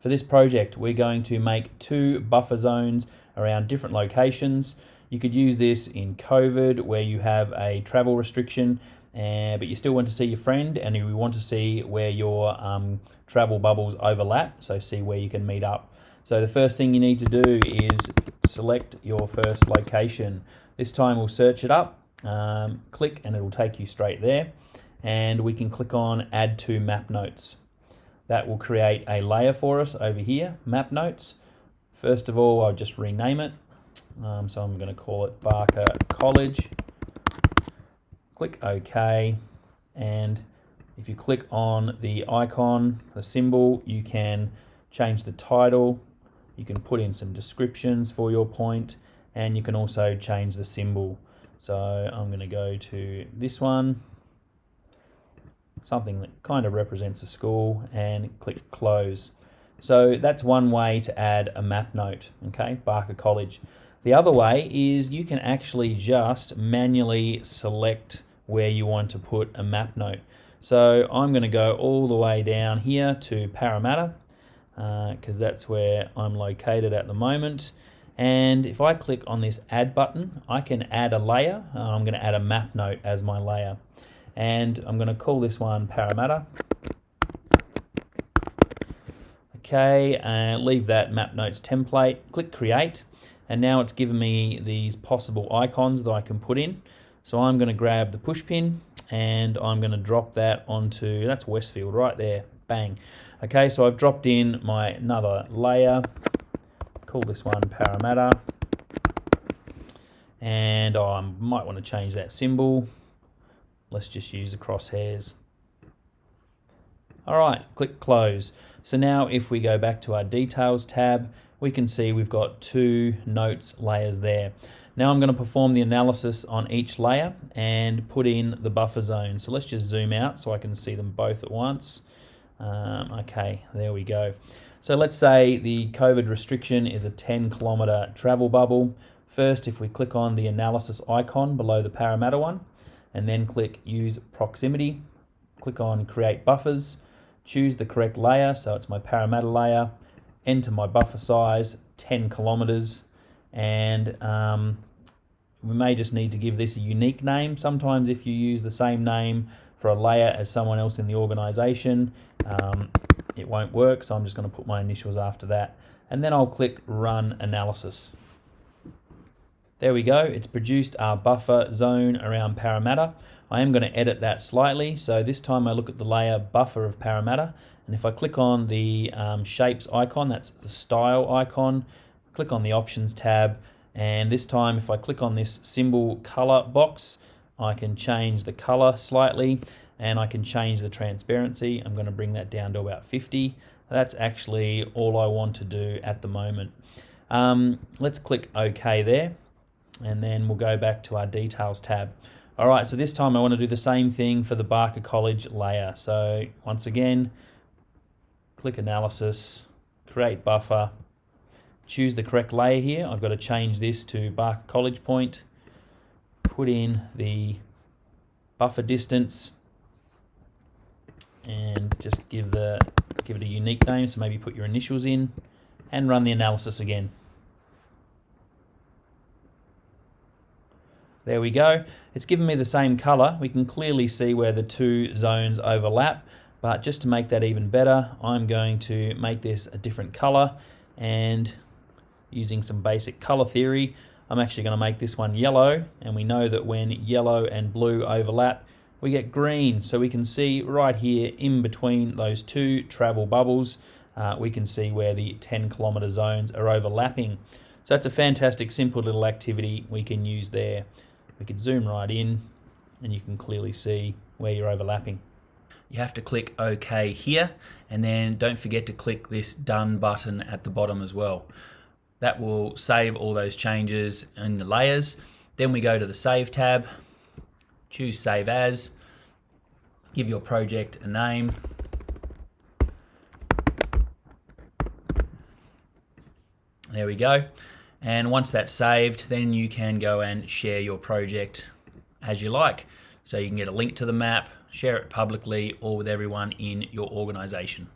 For this project, we're going to make 2 buffer zones around different locations. You could use this in COVID where you have a travel restriction, but you still want to see your friend and you want to see where your travel bubbles overlap, so see where you can meet up. So the first thing you need to do is select your first location. This time we'll search it up, click, and it'll take you straight there. And we can click on Add to Map Notes. That will create a layer for us over here, Map Notes. First of all, I'll just rename it. So I'm going to call it Barker College. Click OK. And if you click on the icon, the symbol, you can change the title. You can put in some descriptions for your point, and you can also change the symbol. So I'm going to go to this one, something that kind of represents a school, and click Close. So that's one way to add a map note, okay, Barker College. The other way is you can actually just manually select where you want to put a map note. So I'm going to go all the way down here to Parramatta, because that's where I'm located at the moment. And if I click on this Add button, I can add a layer. I'm going to add a map note as my layer. And I'm going to call this one Parramatta. Okay, and leave that map notes template, click Create, and now it's given me these possible icons that I can put in. So I'm going to grab the push pin and I'm going to drop that onto, that's Westfield right there, bang. Okay, so I've dropped in my another layer, call this one Parramatta, and I might want to change that symbol. Let's just use the crosshairs. All right, click Close. So now if we go back to our Details tab, we can see we've got 2 notes layers there. Now I'm going to perform the analysis on each layer and put in the buffer zone. So let's just zoom out so I can see them both at once. Okay, there we go. So let's say the COVID restriction is a 10-kilometre travel bubble. First, if we click on the analysis icon below the Parramatta one, and then click Use Proximity, click on Create Buffers, choose the correct layer, so it's my Parramatta layer, enter my buffer size, 10 kilometres, and we may just need to give this a unique name. Sometimes if you use the same name for a layer as someone else in the organisation, it won't work, so I'm just going to put my initials after that. And then I'll click Run Analysis. There we go, it's produced our buffer zone around Parramatta. I am going to edit that slightly, so this time I look at the layer Buffer of Parramatta, and if I click on the Shapes icon, that's the Style icon, click on the Options tab, and this time if I click on this symbol Color box, I can change the color slightly, and I can change the transparency. I'm going to bring that down to about 50. That's actually all I want to do at the moment. Let's click OK there, and then we'll go back to our Details tab. All right, so this time I want to do the same thing for the Barker College layer. So once again, click Analysis, Create Buffer, choose the correct layer here. I've got to change this to Barker College Point, put in the buffer distance, and just give it a unique name, so maybe put your initials in, and run the analysis again. There we go. It's given me the same color. We can clearly see where the 2 zones overlap, but just to make that even better, I'm going to make this a different color, and using some basic color theory, I'm actually going to make this one yellow, and we know that when yellow and blue overlap, we get green. So we can see right here in between those 2 travel bubbles, we can see where the 10-kilometre zones are overlapping. So that's a fantastic, simple little activity we can use there. We could zoom right in and you can clearly see where you're overlapping. You have to click OK here, and then don't forget to click this Done button at the bottom as well. That will save all those changes in the layers. Then we go to the Save tab, choose Save As, give your project a name. There we go. And once that's saved, then you can go and share your project as you like. So you can get a link to the map, share it publicly or with everyone in your organization.